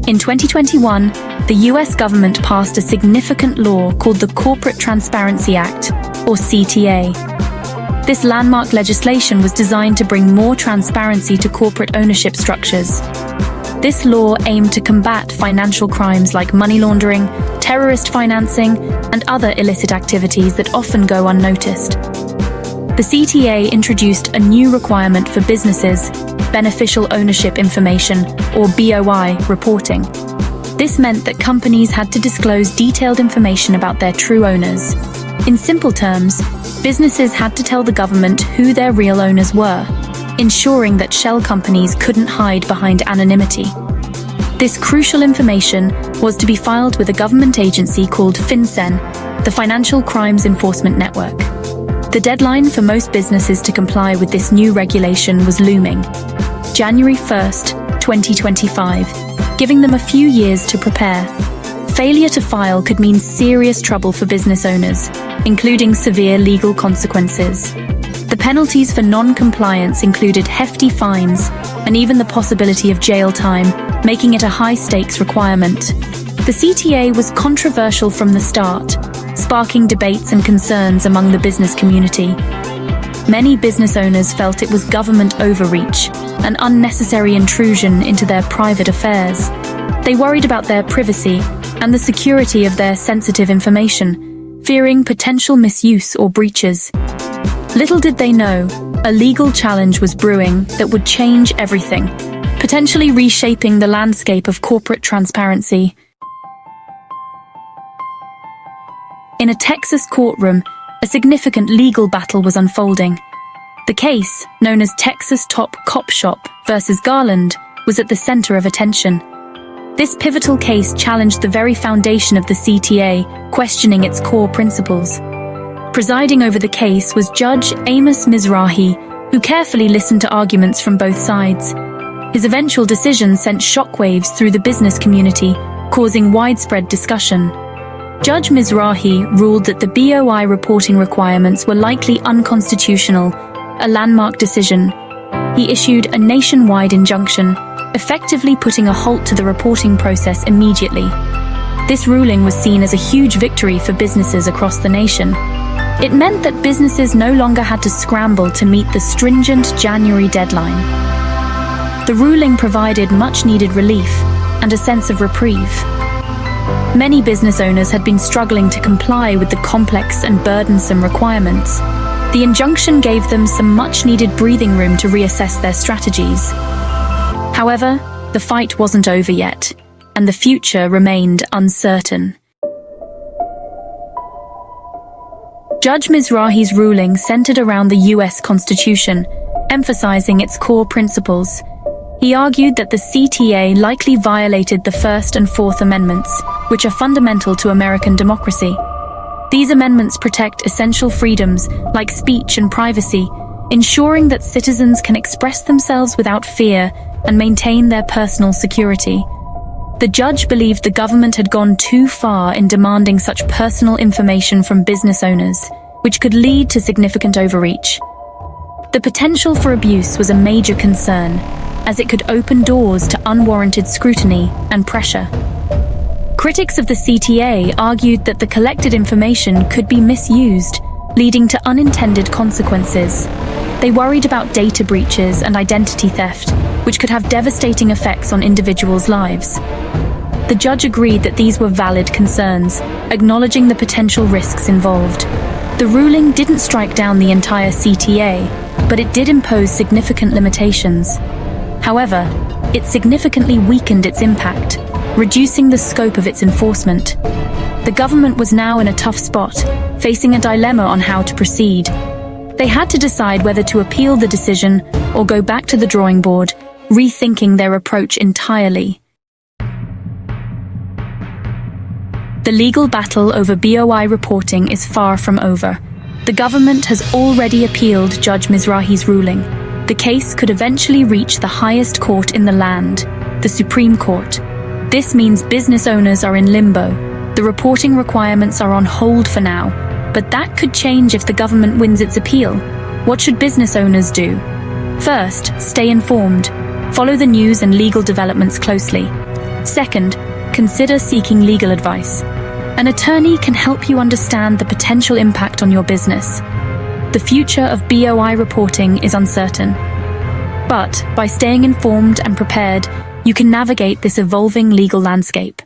In 2021, the US government passed a significant law called the Corporate Transparency Act, or CTA. This landmark legislation was designed to bring more transparency to corporate ownership structures. This law aimed to combat financial crimes like money laundering, terrorist financing, and other illicit activities that often go unnoticed. The CTA introduced a new requirement for businesses, beneficial ownership information, or BOI, reporting. This meant that companies had to disclose detailed information about their true owners. In simple terms, businesses had to tell the government who their real owners were, ensuring that shell companies couldn't hide behind anonymity. This crucial information was to be filed with a government agency called FinCEN, the Financial Crimes Enforcement Network. The deadline for most businesses to comply with this new regulation was looming, January 1st, 2025, giving them a few years to prepare. Failure to file could mean serious trouble for business owners, including severe legal consequences. The penalties for non-compliance included hefty fines and even the possibility of jail time, making it a high-stakes requirement. The CTA was controversial from the start, sparking debates and concerns among the business community. Many business owners felt it was government overreach, an unnecessary intrusion into their private affairs. They worried about their privacy and the security of their sensitive information, fearing potential misuse or breaches. Little did they know, a legal challenge was brewing that would change everything, potentially reshaping the landscape of corporate transparency. In a Texas courtroom, a significant legal battle was unfolding. The case, known as Texas Top Cop Shop versus Garland, was at the center of attention. This pivotal case challenged the very foundation of the CTA, questioning its core principles. Presiding over the case was Judge Amos Mizrahi, who carefully listened to arguments from both sides. His eventual decision sent shockwaves through the business community, causing widespread discussion. Judge Mizrahi ruled that the BOI reporting requirements were likely unconstitutional, a landmark decision. He issued a nationwide injunction, effectively putting a halt to the reporting process immediately. This ruling was seen as a huge victory for businesses across the nation. It meant that businesses no longer had to scramble to meet the stringent January deadline. The ruling provided much-needed relief and a sense of reprieve. Many business owners had been struggling to comply with the complex and burdensome requirements. The injunction gave them some much-needed breathing room to reassess their strategies. However, the fight wasn't over yet, and the future remained uncertain. Judge Mizrahi's ruling centered around the US Constitution, emphasizing its core principles. He argued that the CTA likely violated the First and Fourth Amendments, which are fundamental to American democracy. These amendments protect essential freedoms like speech and privacy, ensuring that citizens can express themselves without fear and maintain their personal security. The judge believed the government had gone too far in demanding such personal information from business owners, which could lead to significant overreach. The potential for abuse was a major concern, as it could open doors to unwarranted scrutiny and pressure. Critics of the CTA argued that the collected information could be misused, leading to unintended consequences. They worried about data breaches and identity theft, which could have devastating effects on individuals' lives. The judge agreed that these were valid concerns, acknowledging the potential risks involved. The ruling didn't strike down the entire CTA, but it did impose significant limitations. However, it significantly weakened its impact, reducing the scope of its enforcement. The government was now in a tough spot, facing a dilemma on how to proceed. They had to decide whether to appeal the decision or go back to the drawing board, rethinking their approach entirely. The legal battle over BOI reporting is far from over. The government has already appealed Judge Mizrahi's ruling. The case could eventually reach the highest court in the land, the Supreme Court. This means business owners are in limbo. The reporting requirements are on hold for now, but that could change if the government wins its appeal. What should business owners do? First, stay informed. Follow the news and legal developments closely. Second, consider seeking legal advice. An attorney can help you understand the potential impact on your business. The future of BOI reporting is uncertain. But by staying informed and prepared, you can navigate this evolving legal landscape.